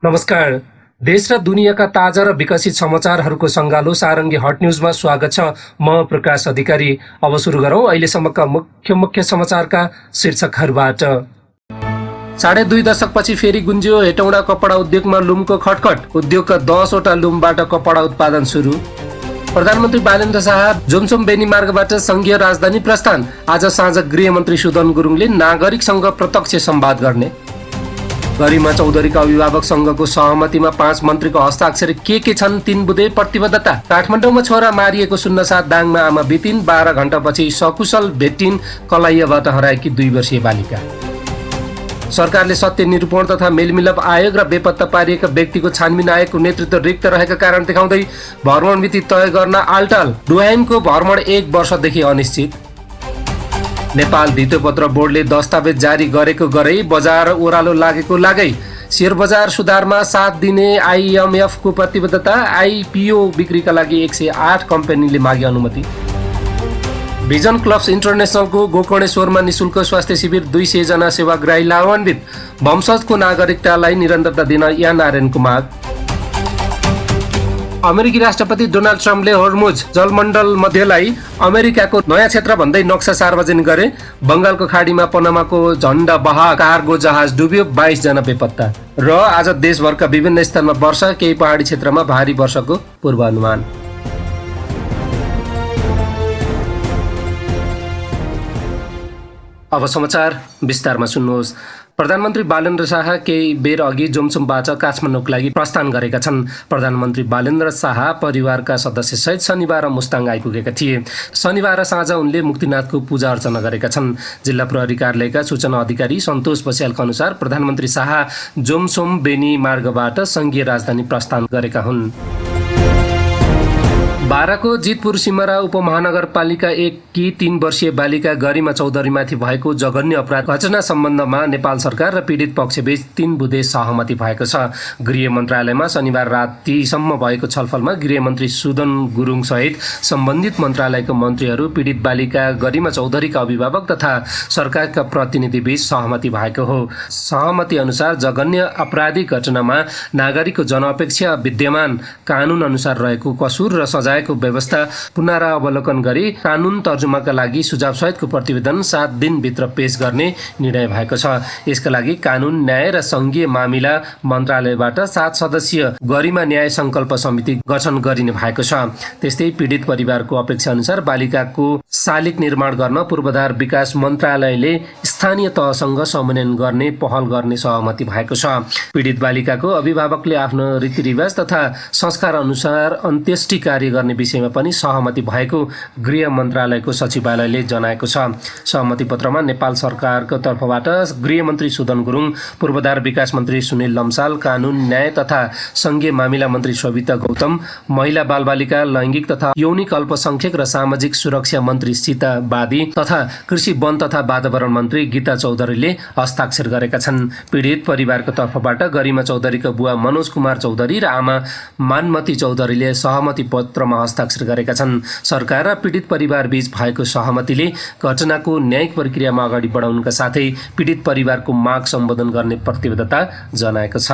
नमस्कार। देश र दुनियाँका ताजा र विकसित समाचारहरूको सङ्गालो सारङ्गी हट न्युजमा स्वागत छ। म प्रकाश अधिकारी। अब सुरु गरौँ अहिलेसम्मका मुख्य समाचारका शीर्षकहरूबाट। 2.5 दशकपछि फेरि गुन्जियो हेटौँडा कपडा उद्योगमा लुमको खटखट। उद्योगका 10वटा लुमबाट कपडा उत्पादन सुरु। प्रधानमन्त्री बालेन्द्र शाह जोमसोम बेनी मार्गबाट सङ्घीय राजधानी प्रस्थान। आज साँझ गृहमन्त्री सुदन गुरुङले नागरिकसँग प्रत्यक्ष संवाद गर्ने। गरिमा चौधरीका अभिभावक सङ्घको सहमतिमा 5 मन्त्रीको हस्ताक्षर के छन् 3 बुँदे प्रतिबद्धता। काठमाडौँमा छोरा मारिएको सुन्न साथ दाङमा आमा बितिन्। 12 घण्टापछि सकुशल भेटिन् कलाइयाबाट हराएकी 2 वर्षीय बालिका। सरकारले सत्य निरूपण तथा मेलमिलाप आयोग र बेपत्ता पारिएका व्यक्तिको छानबिन आयोगको नेतृत्व रिक्त रहेका कारण देखाउँदै भ्रमण मिति तय गर्न आलटाल। डुहाइनको भ्रमण 1 वर्षदेखि अनिश्चित। नेपाल धितोपत्र बोर्डले दस्तावेज जारी गरेको गरै बजार ओह्रालो लागेको लागै। शेयर बजार सुधारमा साथ दिने आइएमएफको प्रतिबद्धता। आइपिओ बिक्रीका लागि 108 कम्पनीले मागे अनुमति। भिजन क्लब्स इन्टरनेसनलको गोकर्णेश्वरमा निशुल्क स्वास्थ्य शिविर। 200 जना सेवाग्राही लाभान्वित। वंशजको नागरिकतालाई निरन्तरता दिन एनआरएनको माग। अमेरिकी राष्ट्रपति डोनाल्ड ट्रम्पले होर्मुज जलमण्डल मध्यलाई अमेरिकाको नयाँ क्षेत्र भन्दै नक्सा सार्वजनिक गरे। बङ्गालको खाडीमा पनामाको झण्डा बहा कार्गो जहाज डुब्यो। 22 जना बेपत्ता। र आज देशभरका विभिन्न स्थानमा वर्षा, केही पहाडी क्षेत्रमा भारी वर्षाको पूर्वानुमान। अब समाचार विस्तारमा सुन्नुहोस्। प्रधानमन्त्री बालेन्द्र शाह केही बेर अघि जोमसोमबाट काठमाडौँको लागि प्रस्थान गरेका छन्। प्रधानमन्त्री बालेन्द्र शाह परिवारका सदस्यसहित शनिबार मुस्ताङ आइपुगेका थिए। शनिबार साँझ उनले मुक्तिनाथको पूजा अर्चना गरेका छन्। जिल्ला प्रहरी कार्यालयका सूचना अधिकारी सन्तोष बस्यालका अनुसार प्रधानमन्त्री शाह जोमसोम बेनी मार्गबाट सङ्घीय राजधानी प्रस्थान गरेका हुन्। बाराको जितपुर सिमरा उपमहानगरपालिका 1 की 3 वर्षीय बालिका गरिमा चौधरीमाथि भएको जघन्य अपराध घटना सम्बन्धमा नेपाल सरकार र पीडित पक्षबीच 3 बुँदे सहमति भएको छ। गृह मन्त्रालयमा शनिबार रातिसम्म भएको छलफलमा गृहमन्त्री सुदन गुरुङ सहित सम्बन्धित मन्त्रालयका मन्त्रीहरू, पीडित बालिका गरिमा चौधरीका अभिभावक तथा सरकारका प्रतिनिधिबीच सहमति भएको हो। सहमति अनुसार जघन्य आपराधिक घटनामा नागरिकको जनअपेक्षा विद्यमान कानुन अनुसार रहेको कसूर र सजायको व्यवस्था पुनरावलोकन गरी कानुन तर्जुमाका लागि सुझाव सहितको प्रतिवेदन 7 दिनभित्र पेश गर्ने निर्णय भएको छ। यसका लागि कानुन, न्याय र सङ्घीय मामिला मन्त्रालयबाट 7 सदस्यीय गरिमा न्याय सङ्कल्प समिति गठन गरिने भएको छ। त्यस्तै पीडित परिवारको अपेक्षा अनुसार बालिकाको शालिग निर्माण गर्न पूर्वाधार विकास मन्त्रालयले स्थानीय तहसँग समन्वयन गर्ने पहल गर्ने सहमति भएको छ। पीडित बालिकाको अभिभावकले आफ्नो रीतिरिवाज तथा संस्कार अनुसार अन्त्येष्टि कार्य गर्ने विषयमा पनि सहमति भएको गृह मन्त्रालयको सचिवालयले जनाएको छ। सहमति पत्रमा नेपाल सरकारको तर्फबाट गृहमन्त्री सुदन गुरुङ, पूर्वाधार विकास मन्त्री सुनिल लम्साल, कानुन, न्याय तथा सङ्घीय मामिला मन्त्री शोभिता गौतम, महिला बालबालिका, लैङ्गिक तथा यौनिक अल्पसङ्ख्यक र सामाजिक सुरक्षा मन्त्री सीता बादी तथा कृषि, वन तथा वातावरण मन्त्री गीता चौधरीले हस्ताक्षर गरेका छन्। पीडित परिवारको तर्फबाट गरिमा चौधरीका बुवा मनोज कुमार चौधरी र आमा मानमती चौधरीले सहमति पत्रमा हस्ताक्षर गरेका छन्। सरकार र पीडित परिवार बीच भएको सहमतिले घटनाको न्यायिक प्रक्रियामा अगाडि बढाउनुका साथै पीडित परिवारको माग सम्बोधन गर्ने प्रतिबद्धता जनाएको छ।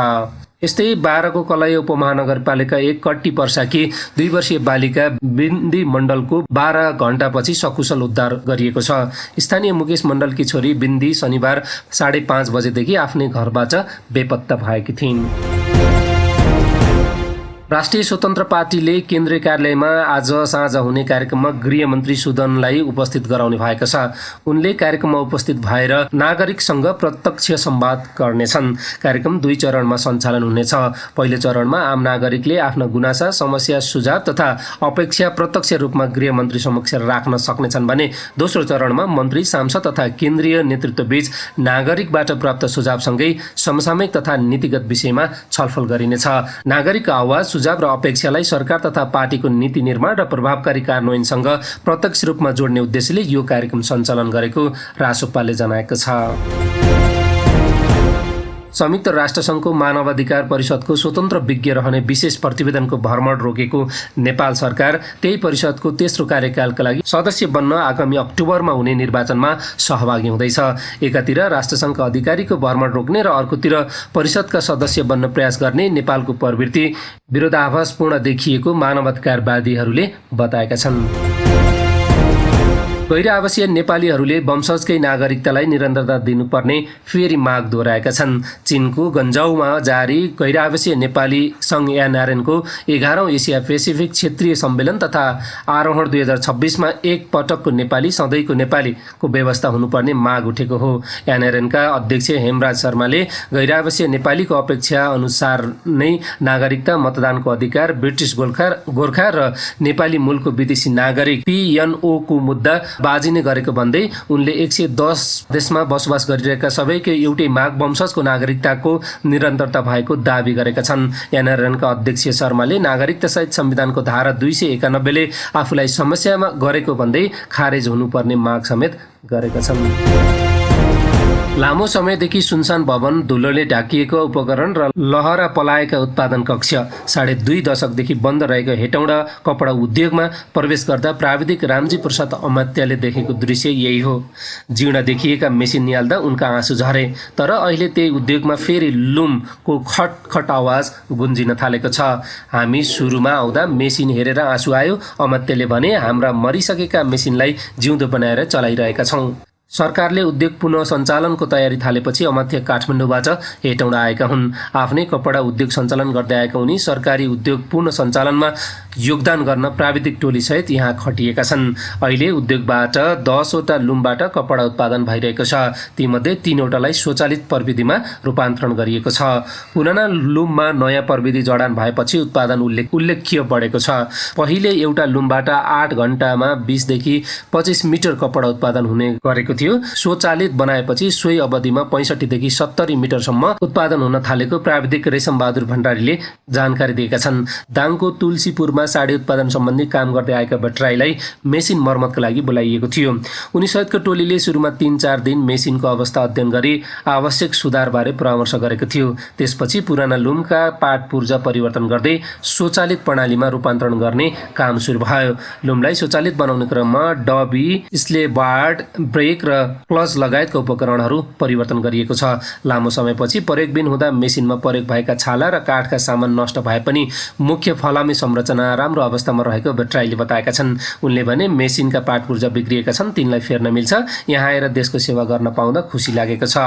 यस्तै बाराको कलाइ उपमहानगरपालिका 1 कट्टी पर्साकी 2 वर्षीय बालिका बिन्दी मण्डलको 12 घण्टापछि सकुशल उद्धार गरिएको छ। स्थानीय मुकेश मण्डलकी छोरी बिन्दी शनिबार 5:30 बजेदेखि आफ्नै घरबाट बेपत्ता भएकी थिइन्। राष्ट्रिय स्वतन्त्र पार्टीले केन्द्रीय कार्यालयमा आज साँझ हुने कार्यक्रममा गृहमन्त्री सुदनलाई उपस्थित गराउने भएको छ। उनले कार्यक्रममा उपस्थित भएर नागरिकसँग प्रत्यक्ष संवाद गर्नेछन्। कार्यक्रम 2 चरणमा सञ्चालन हुनेछ। पहिलो चरणमा आम नागरिकले आफ्ना गुनासा, समस्या, सुझाव तथा अपेक्षा प्रत्यक्ष रूपमा गृहमन्त्री समक्ष राख्न सक्नेछन् भने दोस्रो चरणमा मन्त्री, सांसद तथा केन्द्रीय नेतृत्वबीच नागरिकबाट प्राप्त सुझावसँगै समसामयिक तथा नीतिगत विषयमा छलफल गरिनेछ। नागरिकको आवाज, सुझाव र अपेक्षालाई सरकार तथा पार्टीको नीति निर्माण र प्रभावकारी कार्यान्वयनसँग प्रत्यक्ष रूपमा जोड्ने उद्देश्यले यो कार्यक्रम सञ्चालन गरेको रासोपाले जनाएको छ। संयुक्त राष्ट्रसङ्घको मानवाधिकार परिषदको स्वतन्त्र विज्ञ रहने विशेष प्रतिवेदनको भ्रमण रोकेको नेपाल सरकार त्यही परिषदको तेस्रो कार्यकालका लागि सदस्य बन्न आगामी अक्टोबरमा हुने निर्वाचनमा सहभागी हुँदैछ। एकातिर राष्ट्रसङ्घका अधिकारीको भ्रमण रोक्ने र अर्कोतिर परिषदका सदस्य बन्न प्रयास गर्ने नेपालको प्रवृत्ति विरोधाभासपूर्ण देखिएको मानवाधिकारवादीहरूले बताएका छन्। गैर आवासीय नेपालीहरूले वंशजकै नागरिकतालाई निरन्तरता दिनुपर्ने फेरि माग दोहोऱ्याएका छन्। चीनको गन्जाउमा जारी गैर आवासीय नेपाली सङ्घ एनआरएनको 11औं एसिया पेसिफिक क्षेत्रीय सम्मेलन तथा आरोहण 2026मा एक पटकको नेपाली सधैँको नेपालीको व्यवस्था हुनुपर्ने माग उठेको हो। एनआरएनका अध्यक्ष हेमराज शर्माले गैर आवासीय नेपालीको अपेक्षा अनुसार नै नागरिकता, मतदानको अधिकार, ब्रिटिस गोर्खा र नेपाली मूलको विदेशी नागरिक PNO को मुद्दा बाजिने गरेको भन्दै उनले 110 देशमा बसोबास गरिरहेका सबैको एउटै माग वंशजको नागरिकताको निरन्तरता भएको दावी गरेका छन्। एनआरएनका अध्यक्ष शर्माले नागरिकतासहित संविधानको धारा 291 ले आफूलाई समस्यामा गरेको भन्दै खारेज हुनुपर्ने माग समेत गरेका छन्। लामो समयदेखि सुनसान भवन, धुलोले ढाकिएको उपकरण र लहरा पलाएका उत्पादन कक्ष, 2.5 दशकदेखि बन्द रहेको हेटौँडा कपडा उद्योगमा प्रवेश गर्दा प्राविधिक रामजी प्रसाद अमात्यले देखेको दृश्य यही हो। जिउडा देखिएका मेसिन निहाल्दा उनका आँसु झरे। तर अहिले त्यही उद्योगमा फेरि लुमको खटखट आवाज गुन्जिन थालेको छ। हामी सुरुमा आउँदा मेसिन हेरेर आँसु आयो, अमात्यले भने। हाम्रा मरिसकेका मेसिनलाई जिउँदो बनाएर चलाइरहेका छौँ। सरकारले उद्योग पुनः सञ्चालनको तयारी थालेपछि अमात्य काठमाडौँबाट हेटौँडा आएका हुन्। आफ्नै कपडा उद्योग सञ्चालन गर्दै आएका उनी सरकारी उद्योग पुनः सञ्चालनमा योगदान गर्न प्राविधिक टोलीसहित यहाँ खटिएका छन्। अहिले उद्योगबाट 10 वटा लुमबाट कपडा उत्पादन भइरहेको छ। तीमध्ये 3 वटालाई स्वचालित प्रविधिमा रूपान्तरण गरिएको छ। पुराना लुममा नयाँ प्रविधि जडान भएपछि उत्पादन उल्लेख्य बढेको छ। पहिले एउटा लुमबाट 8 घण्टामा 20 देखि 25 मिटर कपडा उत्पादन हुने गरेको थियो। स्वचालित बनाएपछि सोही अवधिमा 65 देखि 70 मिटरसम्म उत्पादन हुन थालेको प्राविधिक रेशमबहादुर भण्डारीले जानकारी दिएका छन्। दाङको तुलसीपुरमा साडी उत्पादन सम्बन्धी काम गर्दै आएका भट्टराईलाई मेसिन मर्मतका लागि बोलाइएको थियो। उनी सहितको टोलीले सुरुमा 3-4 दिन मेसिनको अवस्था अध्ययन गरी आवश्यक सुधारबारे परामर्श गरेको थियो। त्यसपछि पुराना लुमका पार्ट पूर्जा परिवर्तन गर्दै स्वचालित प्रणालीमा रूपान्तरण गर्ने काम सुरु भयो। लुमलाई स्वचालित बनाउने क्रममा डबी, स्लेबार्ड, ब्रेक र क्लच लगायतका उपकरणहरू परिवर्तन गरिएको छ। लामो समयपछि प्रयोगबिन हुँदा मेसिनमा प्रयोग भएका छाला र काठका सामान नष्ट भए पनि मुख्य फलामे संरचना राम्रो अवस्थामा रहेको भट्टराईले बताएका छन्। उनले भने मेसिनका पार्ट पूर्जा बिग्रिएका छन्, तिनलाई फेर्न मिल्छ। यहाँ आएर देशको सेवा गर्न पाउँदा खुसी लागेको छ।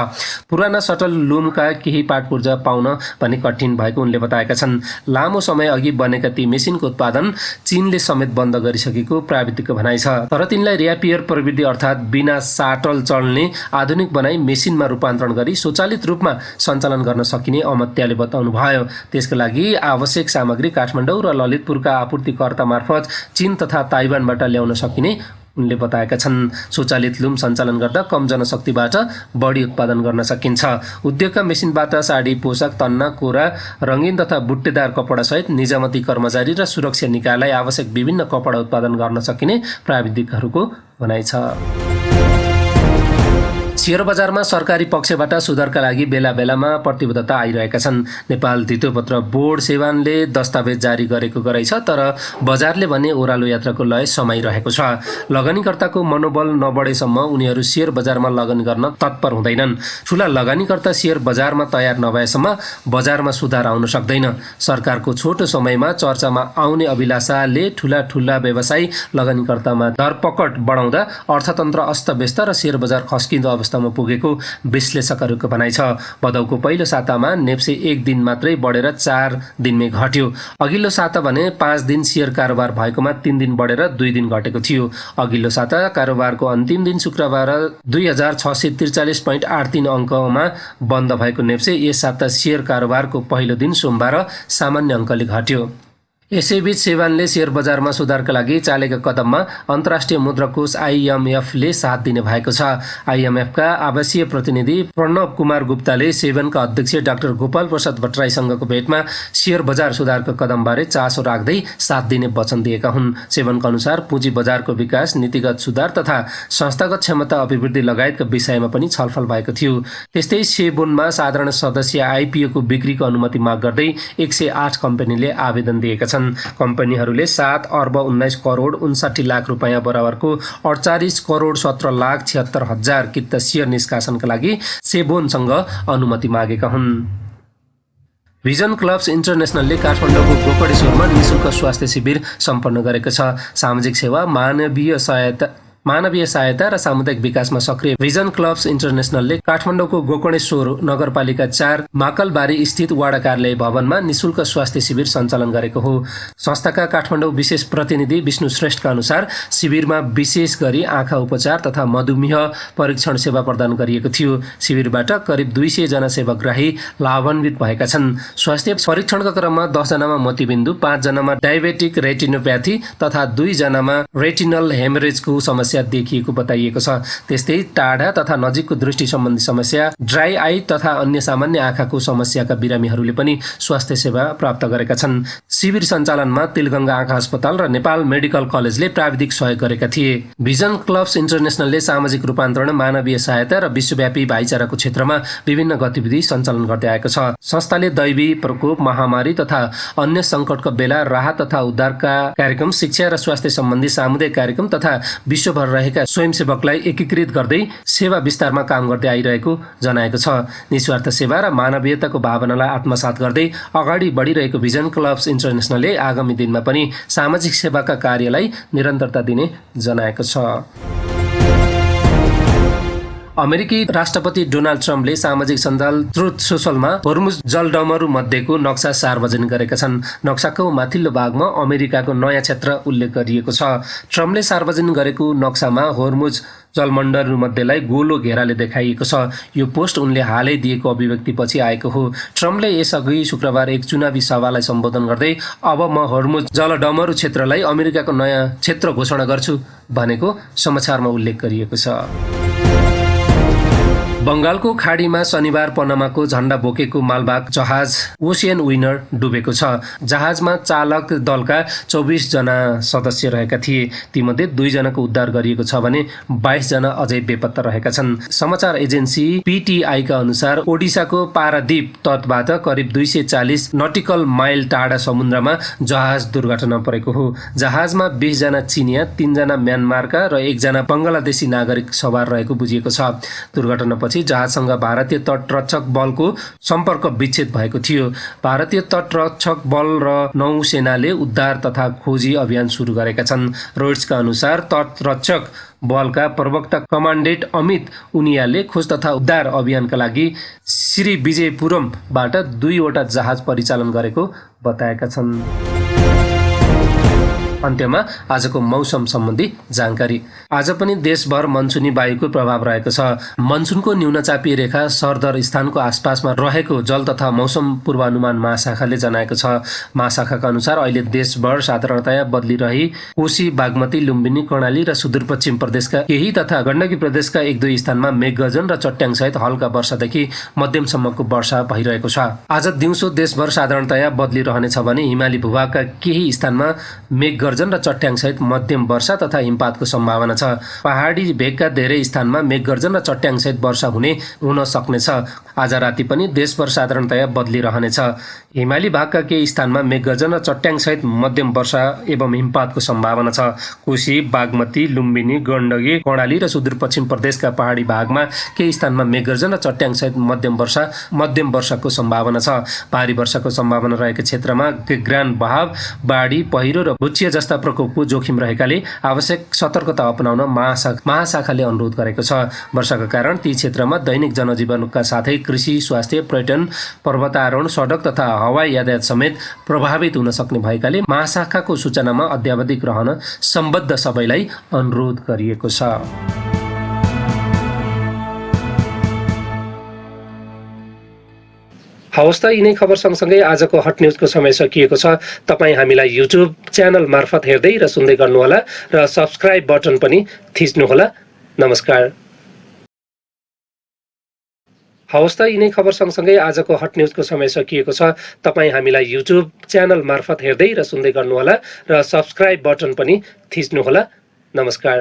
पुराना सटल लुमका केही पार्ट पूर्जा पाउन पनि कठिन भएको उनले बताएका छन्। लामो समय अघि बनेका ती मेसिनको उत्पादन चीनले समेत बन्द गरिसकेको प्राविधिकको भनाइ छ। तर तिनलाई र्यापियर प्रविधि अर्थात् बिना साटल चल्ने आधुनिक बनाई मेसिनमा रूपान्तरण गरी स्वचालित रूपमा सञ्चालन गर्न सकिने अमात्यले बताउनु भयो। त्यसका लागि आवश्यक सामग्री काठमाडौँ र ललितपुरका आपूर्तिकर्ता मार्फत चीन तथा ताइवानबाट ल्याउन सकिने उनले बताएका छन्। स्वचालित लुम सञ्चालन गर्दा कम जनशक्तिबाट बढी उत्पादन गर्न सकिन्छ। उद्योगका मेसिनबाट साडी, पोसाक, तन्ना, कोरा, रङ्गीन तथा बुट्टेदार कपडासहित निजामती कर्मचारी र सुरक्षा निकायलाई आवश्यक विभिन्न कपडा उत्पादन गर्न सकिने प्राविधिकहरूको भनाइ छ। शेयर बजारमा सरकारी पक्षबाट सुधारका लागि बेला बेलामा प्रतिबद्धता आइरहेका छन्। नेपाल धितोपत्र बोर्ड सेवानले दस्तावेज जारी गरेको गराइ छ, तर बजारले भने ओह्रालो यात्राको लय समाइरहेको छ। लगानीकर्ताको मनोबल नबढेसम्म उनीहरू शेयर बजारमा लगानी गर्न तत्पर हुँदैनन्। ठूला लगानीकर्ता शेयर बजारमा तयार नभएसम्म बजारमा सुधार आउन सक्दैन। सरकारको छोटो समयमा चर्चामा आउने अभिलाषाले ठूला व्यवसायी लगानीकर्तामा धरपकड बढाउँदा अर्थतन्त्र अस्तव्यस्त र शेयर बजार खस्किँदो अवस्थामा पुगेको विश्लेषकहरूको भनाइ छ। भदौको पहिलो सातामा नेप्से 1 दिन मात्रै बढेर 4 दिनमै घट्यो। अघिल्लो साता भने 5 दिन शेयर कारोबार भएकोमा 3 दिन बढेर 2 दिन घटेको थियो। अघिल्लो साता कारोबारको अन्तिम दिन शुक्रबार 2643.83 अङ्कमा बन्द भएको नेप्से यस साता शेयर कारोबारको पहिलो दिन सोमबार सामान्य अङ्कले घट्यो। यसैबीच सेवानले शेयर बजारमा सुधारका लागि चालेका कदममा अन्तर्राष्ट्रिय मुद्रा कोष IMFले साथ दिने भएको छ। IMFका आवासीय प्रतिनिधि प्रणव कुमार गुप्ताले सेवानका अध्यक्ष डाक्टर गोपाल प्रसाद भट्टराईसँगको भेटमा शेयर बजार सुधारका कदमबारे चासो राख्दै साथ दिने वचन दिएका हुन्। सेवानका अनुसार पुँजी बजारको विकास, नीतिगत सुधार तथा संस्थागत क्षमता अभिवृद्धि लगायतका विषयमा पनि छलफल भएको थियो। त्यस्तै सेबोनमा साधारण सदस्य IPOको बिक्रीको अनुमति माग गर्दै 108 कम्पनीले आवेदन दिएका छन्। कम्पनीहरूले 7 अर्ब 19 करोड 59 लाख रुपैयाँ बराबरको 48 करोड 17 लाख 76 हजार किता शेयर निष्कासनका लागि सेबोनसँग अनुमति मागेका हुन्। भिजन क्लब्स इन्टरनेसनलले काठमाडौँको गोकर्णेश्वरमा निःशुल्क स्वास्थ्य शिविर सम्पन्न गरेको छ। सामाजिक सेवा, मानवीय सहायता र सामुदायिक विकासमा सक्रिय भिजन क्लब्स इन्टरनेसनलले काठमाडौँको गोकर्णेश्वर नगरपालिका 4 माकलबारी स्थित वडा कार्यालय भवनमा निःशुल्क स्वास्थ्य शिविर सञ्चालन गरेको हो। संस्थाका काठमाडौँ विशेष प्रतिनिधि विष्णु श्रेष्ठका अनुसार शिविरमा विशेष गरी आँखा उपचार तथा मधुमेह परीक्षण सेवा प्रदान गरिएको थियो। शिविरबाट करिब 200 जना सेवाग्राही लाभान्वित भएका छन्। स्वास्थ्य परीक्षणका क्रममा 10 जनामा मोतीबिन्दु, 5 जनामा डायबेटिक रेटिनोप्याथी तथा 2 जनामा रेटिनल हेमरेजको समस्या देखिएको बताइएको छ। त्यस्तै टाढा तथा नजिकको दृष्टि सम्बन्धी समस्या, ड्राई आई तथा अन्य सामान्य आँखाको समस्याका बिरामीहरूले पनि स्वास्थ्य सेवा प्राप्त गरेका छन्। शिविर सञ्चालनमा तिलगङ्गा आँखा अस्पताल र नेपाल मेडिकल कलेजले प्राविधिक सहयोग गरेका थिए। भिजन क्लब्स इन्टरनेसनलले सामाजिक रूपान्तरण, मानवीय सहायता र विश्वव्यापी भाइचाराको क्षेत्रमा विभिन्न गतिविधि सञ्चालन गर्दै आएको छ। संस्थाले दैवी प्रकोप, महामारी तथा अन्य सङ्कटको बेला राहत तथा उद्धारका कार्यक्रम, शिक्षा र स्वास्थ्य सम्बन्धी सामुदायिक कार्यक्रम तथा विश्वभर रहेका स्वयंसेवकलाई एकीकृत गर्दै सेवा विस्तारमा काम गर्दै आइरहेको जनाएको छ। निस्वार्थ सेवा र मानवीयताको भावनालाई आत्मसात गर्दै अगाडि बढिरहेको भिजन क्लब्स इन्टरनेसनलले आगामी दिनमा पनि सामाजिक सेवाका कार्यलाई निरन्तरता दिने जनाएको छ। अमेरिकी राष्ट्रपति डोनाल्ड ट्रम्पले सामाजिक सञ्जाल ट्रुथ सोशलमा होर्मुज जलडमरू मध्येको नक्सा सार्वजनिक गरेका छन्। नक्साको माथिल्लो भागमा अमेरिकाको नयाँ क्षेत्र उल्लेख गरिएको छ। ट्रम्पले सार्वजनिक गरेको नक्सामा होर्मुज जलमण्डल मध्येलाई गोलो घेराले देखाइएको छ। यो पोस्ट उनले हालै दिएको अभिव्यक्तिपछि आएको हो। ट्रम्पले यसअघि शुक्रबार एक चुनावी सभालाई सम्बोधन गर्दै अब म होर्मुज जलडमरू क्षेत्रलाई अमेरिकाको नयाँ क्षेत्र घोषणा गर्छु भनेको समाचारमा उल्लेख गरिएको छ। बंगालको खाडीमा शनिबार पनामाको झण्डा बोकेको मालवाहक जहाज ओसियन विनर डुबेको छ। जहाजमा चालक दलका 24 जना सदस्य रहेका थिए। तीमध्ये 2 जनाको उद्धार गरिएको छ भने 22 जना अझै बेपत्ता रहेका छन्। समाचार एजेन्सी PTI का अनुसार ओडिसाको पारादीप तटबाट करिब 240 नटिकल माइल टाढा समुद्रमा जहाज दुर्घटना परेको हो। जहाजमा 20 जना चिनिया, 3 जना म्यानमारका र 1 जना बंगलादेशी नागरिक सवार रहेको बुझिएको छ। दुर्घटनापछि जहाजसँग भारतीय तटरक्षक बलको सम्पर्क विच्छेद भएको थियो। भारतीय तटरक्षक बल र नौसेनाले उद्धार तथा खोजी अभियान सुरु गरेका छन्। रोइटर्सका अनुसार तटरक्षक बलका प्रवक्ता कमान्डेन्ट अमित उनियाले खोज तथा उद्धार अभियानका लागि श्रीविजयपुरमबाट 2 वटा जहाज परिचालन गरेको बताएका छन्। अन्त्यमा आजको मौसम सम्बन्धी जानकारी। आज पनि देशभर मनसुनी वायुको प्रभाव रहेको छ। मनसुनको न्यूनचापीय रेखा सरदर स्थानको आसपासमा रहेको जल तथा मौसम पूर्वानुमान महाशाखाले जनाएको छ। महाशाखाका अनुसार अहिले देशभर साधारणतया बदली रही कोशी, बागमती, लुम्बिनी, कर्णाली र सुदूरपश्चिम प्रदेशका केही तथा गण्डकी प्रदेशका 1-2 स्थानमा मेघगर्जन र चट्याङसहित हल्का वर्षादेखि मध्यमसम्मको वर्षा भइरहेको छ। आज दिउँसो देशभर साधारणतया बदली रहनेछ भने हिमाली भूभागका केही स्थानमा मेघगर्जन र चट्याङसहित मध्यम वर्षा तथा हिमपातको सम्भावना छ। पहाडी भेगका धेरै स्थानमा मेघगर्जन र चट्याङसहित वर्षा हुन सक्नेछ। आज राति पनि देशभर साधारणतया बदली रहनेछ। हिमाली भागका केही स्थानमा मेघगर्जन र चट्याङसहित मध्यम वर्षा एवं हिमपातको सम्भावना छ। कोशी, बागमती, लुम्बिनी, गण्डकी, कर्णाली र सुदूरपश्चिम प्रदेशका पहाडी भागमा केही स्थानमा मेघगर्जन र चट्याङसहित मध्यम वर्षाको सम्भावना छ। भारी वर्षाको सम्भावना रहेको क्षेत्रमा ग्रान बहाव, बाढी, पहिरो र भुच्चिया जस्ता प्रकोपको जोखिम रहेकाले आवश्यक सतर्कता अपनाउन महाशाखाले अनुरोध गरेको छ। वर्षाका कारण ती क्षेत्रमा दैनिक जनजीवनका साथै कृषि, स्वास्थ्य, पर्यटन, पर्वतारोहण, सडक तथा हवाई यातायात समेत प्रभावित हुन सक्ने भएकाले महाशाखाको सूचनामा अध्यावधिक रहन सम्बद्ध सबैलाई अनुरोध गरिएको छ। हवस् त यिनै खबर सँगसँगै आजको हट न्युजको समय सकिएको छ। तपाईँ हामीलाई युट्युब च्यानल मार्फत हेर्दै र सुन्दै गर्नुहोला र सब्स्क्राइब बटन पनि थिच्नुहोला। नमस्कार। हवस् त यिनै खबर सँगसँगै आजको हट न्युजको समय सकिएको छ। तपाईँ हामीलाई युट्युब च्यानल मार्फत हेर्दै र सुन्दै गर्नुहोला र सब्स्क्राइब बटन पनि थिच्नुहोला। नमस्कार।